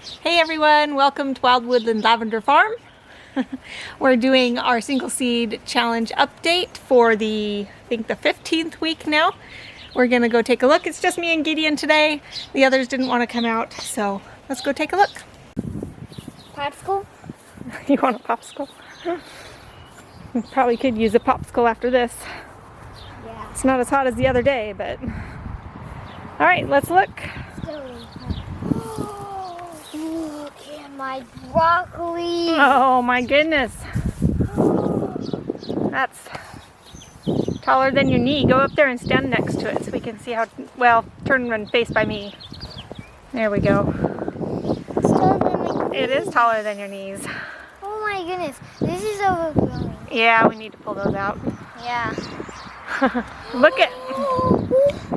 Hey everyone, welcome to Wild Woodland Lavender Farm. We're doing our single seed challenge update for the, I think the 15th week now. We're gonna go take a look. It's just me and Gideon today. The others didn't want to come out, so let's go take a look. Popsicle? You want a popsicle? You probably could use a popsicle after this. Yeah. It's not as hot as the other day, but... All right, let's look. Look at my broccoli. Oh my goodness. That's taller than your knee. Go up there and stand next to it so we can see how, well, turn and face by me. There we go. It's taller than my knee. It is taller than your knees. Oh my goodness. This is overgrowing. Yeah, we need to pull those out. Yeah. Look at,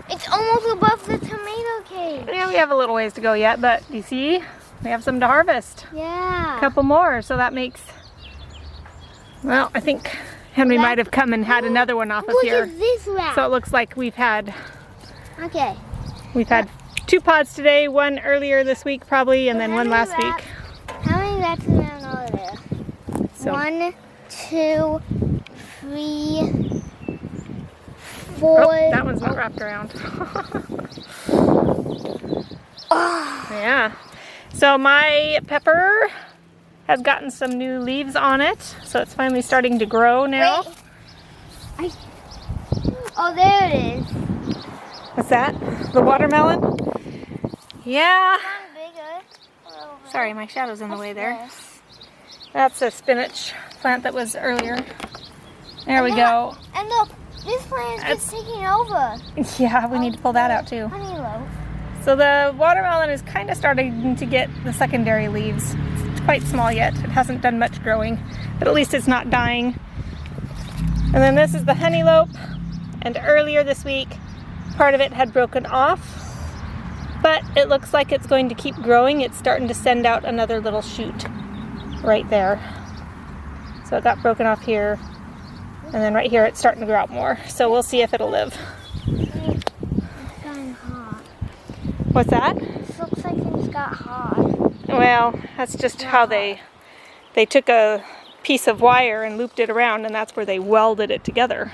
It's almost above the tomato cake. yeah, we have a little ways to go yet, but you see, we have some to harvest. Yeah. A couple more, so that makes, well, I think Henry might have come and had another one off of here. Look at this wrap. So it looks like we've had Okay. 2 pods today, one earlier this week probably, and then one last week. How many wraps around all of there? So 1, 2, 3, 4. oh, that one's not wrapped around. Yeah. So my pepper has gotten some new leaves on it, so it's finally starting to grow now. Wait. Oh, there it is. What's that? The watermelon? Yeah. Kind of bigger. Sorry, my shadow's in the way there. This. That's a spinach plant that was earlier. There we go. And look, this plant is just taking over. Yeah, we need to pull that out too. Honey loaf. So the watermelon is kind of starting to get the secondary leaves. It's quite small yet. It hasn't done much growing, but at least it's not dying. And then this is the honeylope. And earlier this week, part of it had broken off, but it looks like it's going to keep growing. It's starting to send out another little shoot right there. So it got broken off here, and then right here it's starting to grow out more. So we'll see if it'll live. It's gotten hot. What's that? This looks like it's got hot. Well, that's just how they took a piece of wire and looped it around, and that's where they welded it together.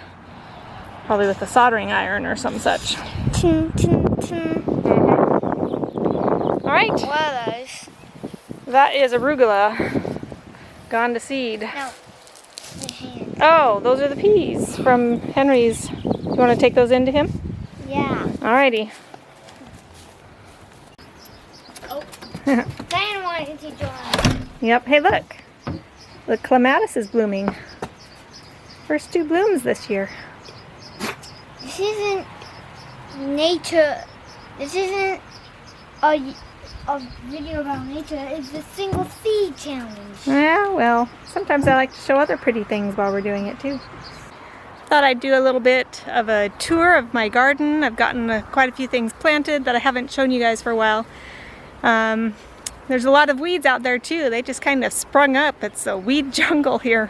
Probably with a soldering iron or some such. Ching, ching, ching. All right. What are those? That is arugula gone to seed. No. The hand. Oh, those are the peas from Henry's. You want to take those into him? Yeah. Alrighty. Oh. Diane wanted to join. Yep. Hey, look. The clematis is blooming. First 2 blooms this year. This isn't nature. This isn't a video about nature. It's the single seed challenge. Yeah, well, sometimes I like to show other pretty things while we're doing it too. Thought I'd do a little bit of a tour of my garden. I've gotten quite a few things planted that I haven't shown you guys for a while. There's a lot of weeds out there too. They just kind of sprung up. It's a weed jungle here.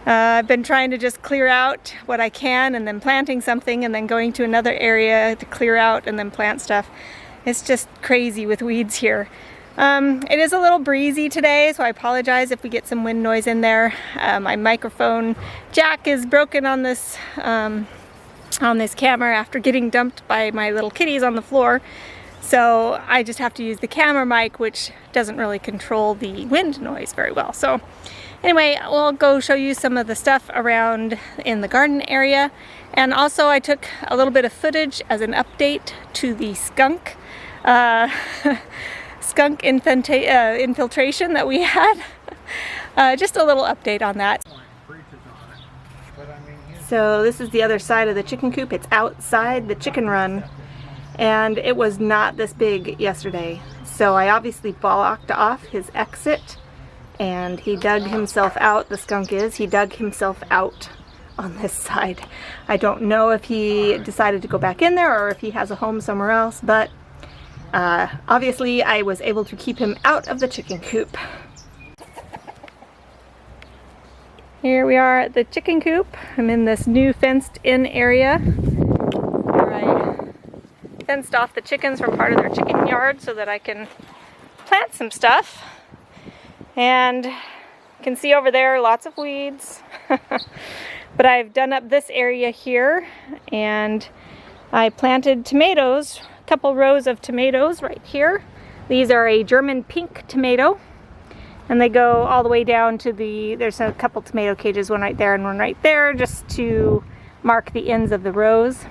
I've been trying to just clear out what I can and then planting something and then going to another area to clear out and then plant stuff. It's just crazy with weeds here. It is a little breezy today, so I apologize if we get some wind noise in there. My microphone jack is broken on this camera after getting dumped by my little kitties on the floor. So I just have to use the camera mic, which doesn't really control the wind noise very well. So anyway, we'll go show you some of the stuff around in the garden area. And also I took a little bit of footage as an update to the skunk infiltration that we had. Just a little update on that. So this is the other side of the chicken coop. It's outside the chicken run. And it was not this big yesterday. So I obviously blocked off his exit. And he dug himself out, the skunk is. He dug himself out on this side. I don't know if he decided to go back in there or if he has a home somewhere else, but obviously I was able to keep him out of the chicken coop. Here we are at the chicken coop. I'm in this new fenced in area where I fenced off the chickens from part of their chicken yard so that I can plant some stuff. And you can see over there lots of weeds. But I've done up this area here, and I planted tomatoes, a couple rows of tomatoes right here. These are a German pink tomato, and they go all the way down to there's a couple tomato cages, one right there and one right there, just to mark the ends of the rows.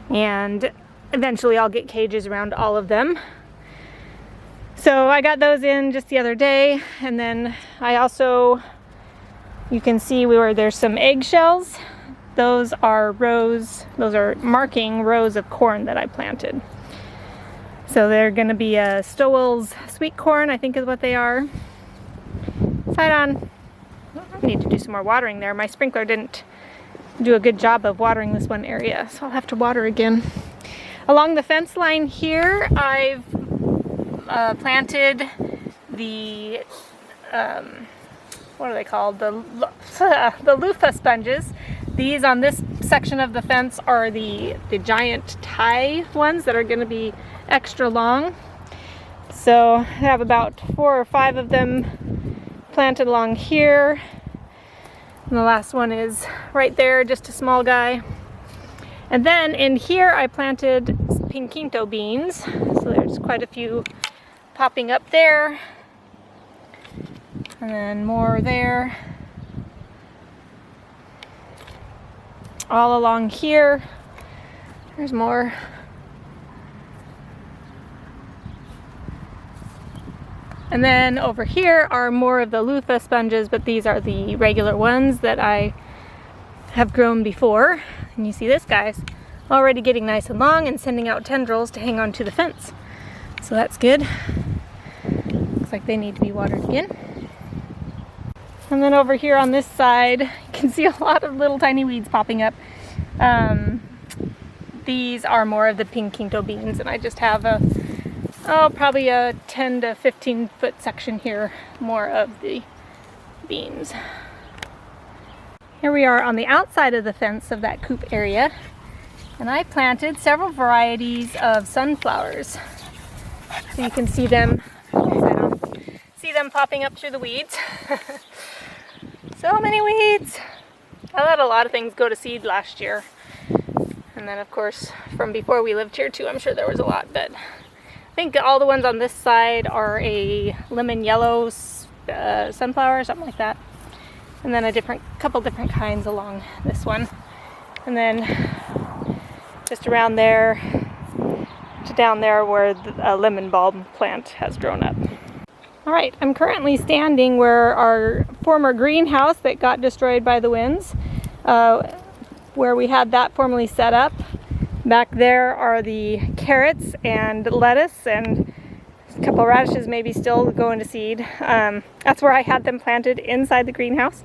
And eventually I'll get cages around all of them. So I got those in just the other day, and then I also, you can see there's some eggshells. Those are marking rows of corn that I planted. So they're going to be Stowell's sweet corn, I think is what they are. Side on. I need to do some more watering there. My sprinkler didn't do a good job of watering this one area, so I'll have to water again. Along the fence line here, I've planted the what are they called? The loofah sponges. These on this section of the fence are the giant tie ones that are going to be extra long. So I have about 4 or 5 of them planted along here. And the last one is right there, just a small guy. And then in here I planted pinquito beans. So there's quite a few popping up there. And then more there. All along here. There's more. And then over here are more of the loofah sponges, but these are the regular ones that I have grown before. And you see this guy's already getting nice and long and sending out tendrils to hang onto the fence. So that's good. Looks like they need to be watered again. And then over here on this side, you can see a lot of little tiny weeds popping up. These are more of the pinquito beans, and I just have probably a 10 to 15 foot section here, more of the beans. Here we are on the outside of the fence of that coop area, and I planted several varieties of sunflowers. So you can see them popping up through the weeds. So many weeds! I let a lot of things go to seed last year. And then of course from before we lived here too, I'm sure there was a lot, but I think all the ones on this side are a lemon yellow sunflower, something like that. And then couple different kinds along this one. And then just around there to down there where a lemon bulb plant has grown up. All right, I'm currently standing where our former greenhouse that got destroyed by the winds, where we had that formerly set up. Back there are the carrots and lettuce and a couple radishes maybe still going to seed. That's where I had them planted inside the greenhouse.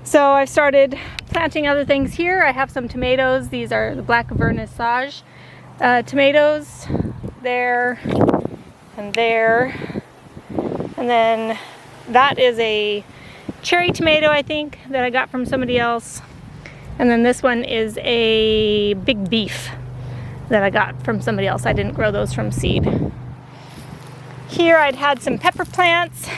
So I've started planting other things here. I have some tomatoes. These are the black vernissage tomatoes there and there. And then that is a cherry tomato, I think, that I got from somebody else. And then this one is a big beef that I got from somebody else. I didn't grow those from seed. Here I'd had some pepper plants,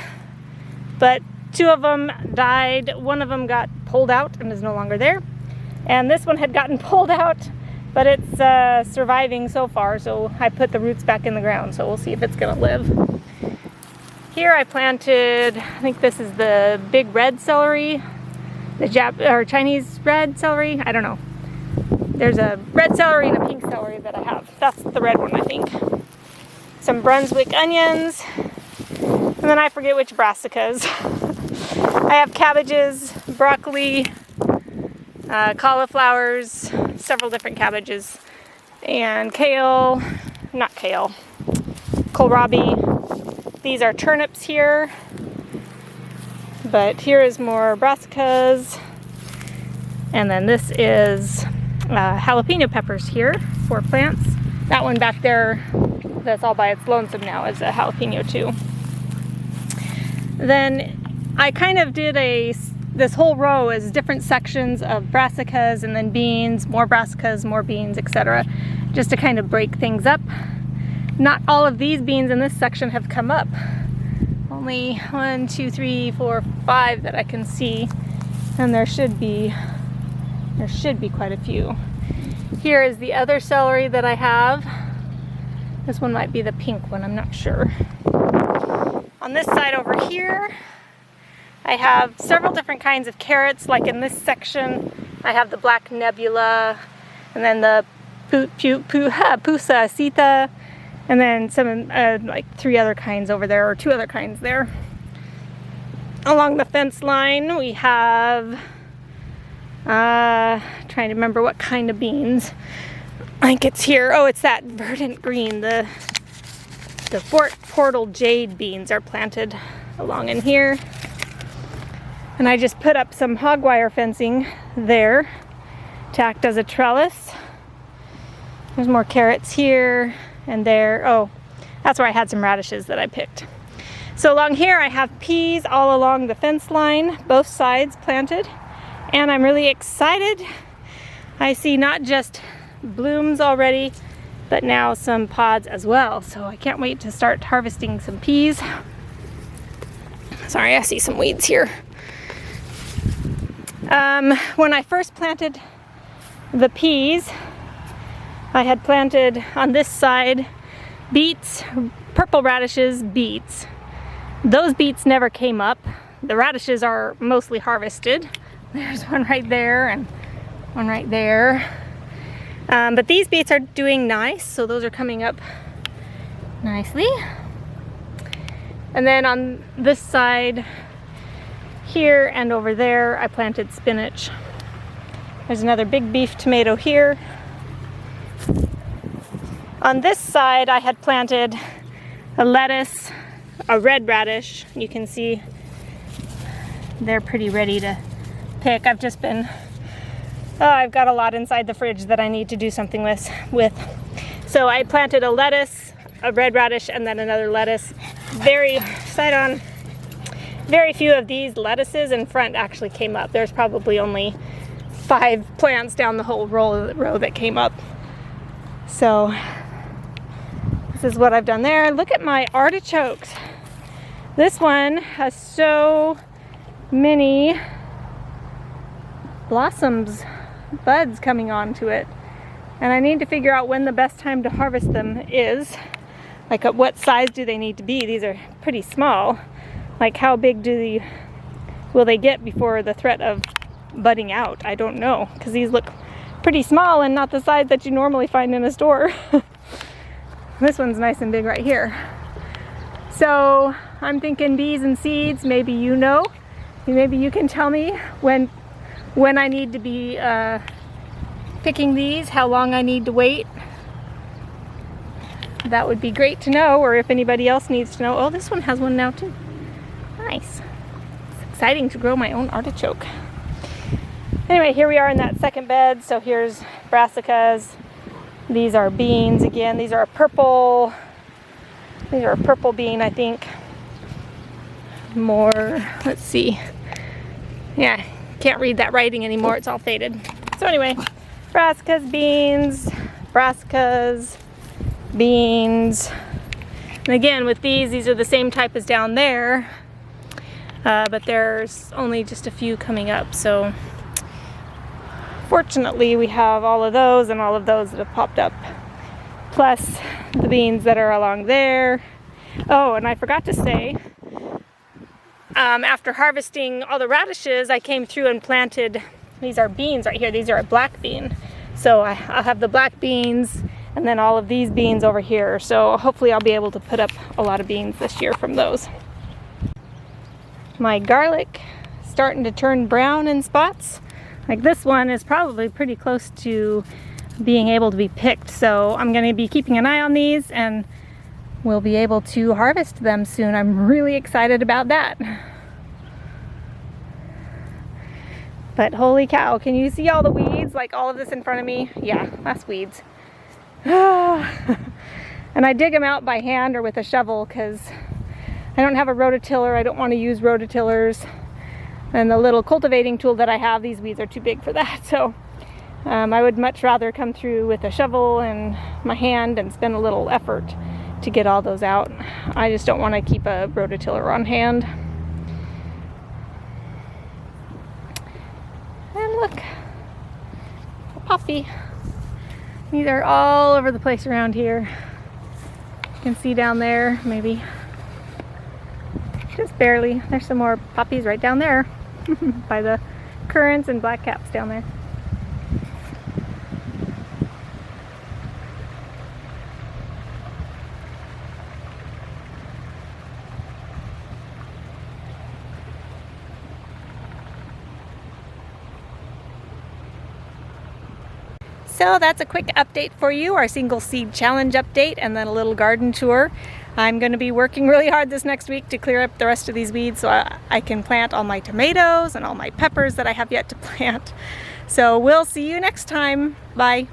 but 2 of them died. One of them got pulled out and is no longer there. And this one had gotten pulled out, but it's surviving so far, so I put the roots back in the ground, so we'll see if it's gonna live. Here I planted, I think this is the big red celery, the Chinese red celery, I don't know. There's a red celery and a pink celery that I have. That's the red one, I think. Some Brunswick onions, and then I forget which brassicas. I have cabbages, broccoli, cauliflowers, several different cabbages, and kale, not kale, kohlrabi. These are turnips here, but here is more brassicas, and then this is jalapeno peppers here, 4 plants. That one back there, that's all by its lonesome now, is a jalapeno too. Then I kind of did this whole row as different sections of brassicas and then beans, more brassicas, more beans, etc., just to kind of break things up. Not all of these beans in this section have come up. Only 1, 2, 3, 4, 5 that I can see, and there should be quite a few. Here is the other celery that I have. This one might be the pink one, I'm not sure. On this side over here, I have several different kinds of carrots. Like in this section, I have the black nebula, and then the pusa sita, and then some like 3 other kinds over there, or 2 other kinds there. Along the fence line, we have, trying to remember what kind of beans. I think it's here. Oh, it's that verdant green. The Fort Portal jade beans are planted along in here. And I just put up some hog wire fencing there to act as a trellis. There's more carrots here and there. Oh, that's where I had some radishes that I picked. So along here I have peas all along the fence line, both sides planted. And I'm really excited. I see not just blooms already, but now some pods as well. So I can't wait to start harvesting some peas. Sorry, I see some weeds here. When I first planted the peas, I had planted on this side beets, purple radishes, beets. Those beets never came up. The radishes are mostly harvested. There's one right there and one right there. But these beets are doing nice, so those are coming up nicely. And then on this side here and over there, I planted spinach. There's another big beef tomato here. On this side, I had planted a lettuce, a red radish. You can see they're pretty ready to pick. I've just been, I've got a lot inside the fridge that I need to do something with. So I planted a lettuce, a red radish, and then another lettuce. Very few of these lettuces in front actually came up. There's probably only 5 plants down the whole row that came up. So this is what I've done there. Look at my artichokes. This one has so many blossoms, buds coming onto it. And I need to figure out when the best time to harvest them is. Like what size do they need to be? These are pretty small. Like how big will they get before the threat of budding out? I don't know, because these look pretty small and not the size that you normally find in a store. This one's nice and big right here. So I'm thinking bees and seeds. Maybe you know. Maybe you can tell me when I need to be picking these, how long I need to wait. That would be great to know, or if anybody else needs to know. Oh, this one has one now too. Nice. It's exciting to grow my own artichoke. Anyway, here we are in that second bed. So here's brassicas. These are beans again. These are a purple bean, I think. More, let's see. Yeah, can't read that writing anymore. It's all faded. So anyway, brassicas, beans, brassicas, beans. And again, with these are the same type as down there, but there's only just a few coming up. So fortunately, we have all of those and all of those that have popped up, plus the beans that are along there. Oh, and I forgot to say, after harvesting all the radishes, I came through and planted, these are beans right here. These are a black bean. So I'll have the black beans and then all of these beans over here. So hopefully I'll be able to put up a lot of beans this year from those. My garlic starting to turn brown in spots. Like this one is probably pretty close to being able to be picked. So I'm going to be keeping an eye on these and we'll be able to harvest them soon. I'm really excited about that. But holy cow, can you see all the weeds? Like all of this in front of me? Yeah, that's weeds. And I dig them out by hand or with a shovel because I don't have a rototiller. I don't want to use rototillers. And the little cultivating tool that I have, these weeds are too big for that. So I would much rather come through with a shovel and my hand and spend a little effort to get all those out. I just don't want to keep a rototiller on hand. And look, a poppy. These are all over the place around here. You can see down there, maybe. Just barely. There's some more poppies right down there by the currants and blackcaps down there. So that's a quick update for you, our single seed challenge update, and then a little garden tour. I'm going to be working really hard this next week to clear up the rest of these weeds so I can plant all my tomatoes and all my peppers that I have yet to plant. So we'll see you next time. Bye.